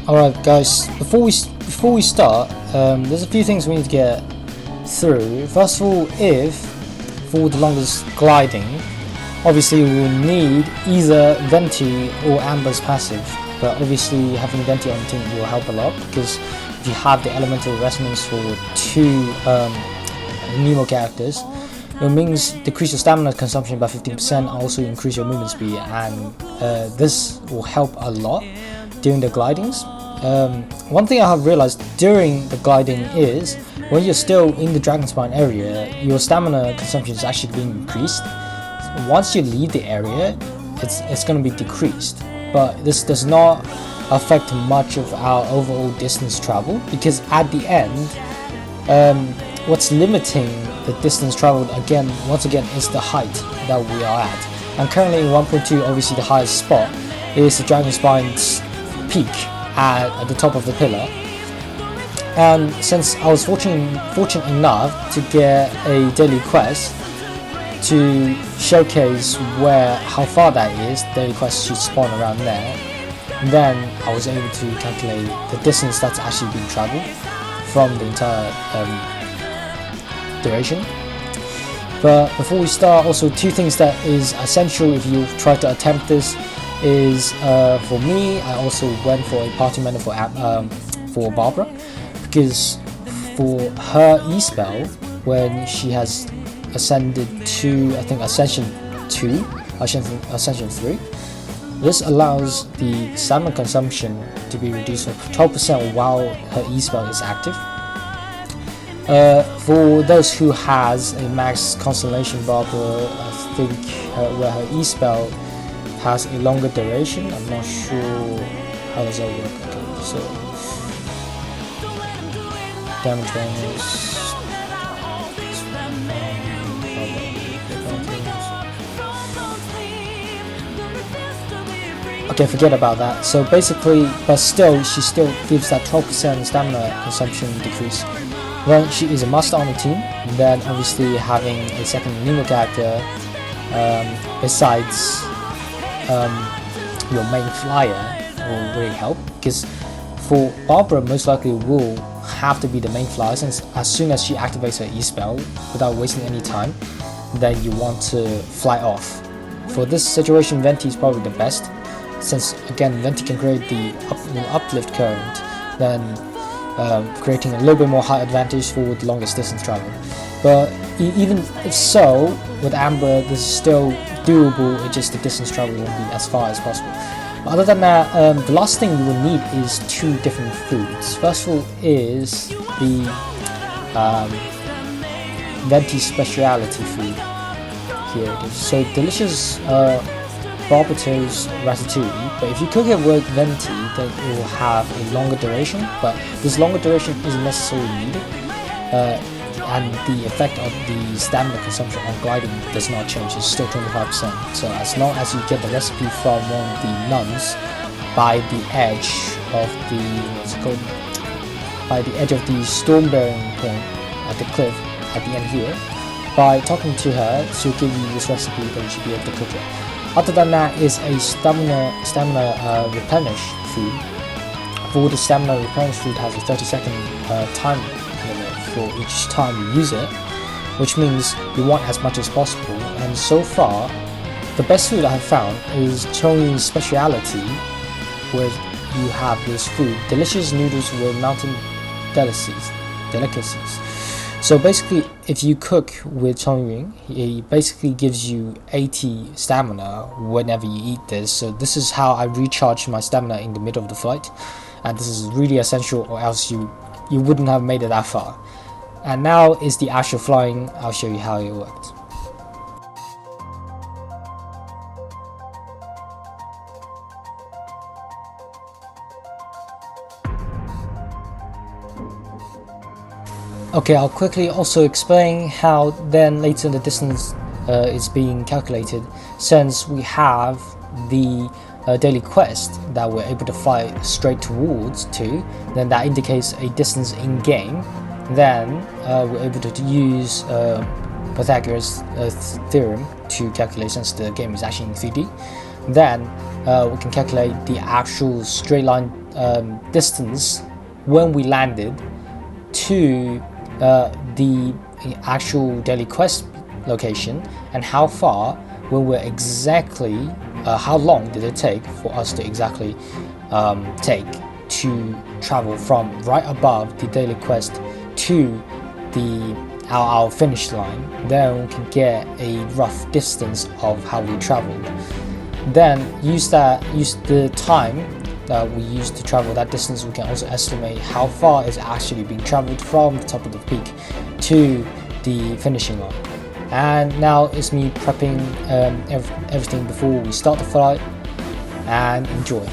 Alright guys, before we start, there's a few things we need to get through. First of all, if for the longest gliding, obviously we will need either Venti or Amber's passive, but obviously having Venti on the team will help a lot, because if you have the elemental resonance for two Nemo characters, it means decrease your stamina consumption by 15%, also increase your movement speed, and this will help a lot during the glidings. One thing I have realized during the gliding is when you're still in the Dragon Spine area, your stamina consumption is actually being increased. Once you leave the area, it's going to be decreased, but this does not affect much of our overall distance travel, because at the end, what's limiting the distance traveled once again is the height that we are at. And currently in 1.2, obviously the highest spot is the Dragon Spine's peak at the top of the pillar. And since I was fortunate enough to get a daily quest to showcase how far that is, daily quest should spawn around there, then I was able to calculate the distance that's actually been traveled from the entire duration. But before we start, also two things that is essential if you try to attempt this is, for me, I also went for a party member for Barbara, because for her E-spell, when she has ascended to, I think, Ascension 2, Ascension 3, this allows the stamina consumption to be reduced for 12% while her E-spell is active. For those who has a max constellation Barbara, I think where her E-spell has a longer duration. I'm not sure how does that work. Okay, so damage bonus. Okay, forget about that. So basically, but still, she still gives that 12% stamina consumption decrease. When she is a master on the team, then obviously having a second Nemo character besides your main flyer will really help, because for Barbara most likely will have to be the main flyer, since as soon as she activates her E-spell without wasting any time, then you want to fly off. For this situation, Venti is probably the best, since again Venti can create the uplift current, then creating a little bit more height advantage for the longest distance travel. But even if so, with Amber this is still doable, it's just the distance travel won't be as far as possible. But other than that, the last thing you will need is two different foods. First of all is the Venti speciality food. Here it is. So delicious Barbatos Ratatouille, but if you cook it with Venti, then it will have a longer duration, but this longer duration isn't necessarily needed, and the effect of the stamina consumption on gliding does not change, it's still 25%. So as long as you get the recipe from one of the nuns by the edge of the, by the edge of the storm-bearing point at the cliff at the end here, by talking to her, she'll give you this recipe, then you should be able to cook it. Other than that is a stamina replenish food. For the stamina replenish food has a 30-second time limit for each time you use it, which means you want as much as possible. And so far, the best food I have found is Chongyi's speciality, where you have this food, delicious noodles with mountain delicacies. So basically, if you cook with Chongyu, he basically gives you 80 stamina whenever you eat this. So this is how I recharge my stamina in the middle of the flight, and this is really essential, or else you wouldn't have made it that far. And now is the actual flying. I'll show you how it works. Okay, I'll quickly also explain how then later the distance is being calculated, since we have the daily quest that we're able to fly straight towards then that indicates a distance in game. Then we're able to use Pythagoras theorem to calculate, since the game is actually in 3D. Then we can calculate the actual straight line distance when we landed to the actual daily quest location, and how far when we're exactly how long did it take for us to exactly take to travel from right above the daily quest to our finish line. Then we can get a rough distance of how we traveled. Then use the time that we used to travel that distance. We can also estimate how far is actually being traveled from the top of the peak to the finishing line. And now it's me prepping everything before we start the flight, and enjoy.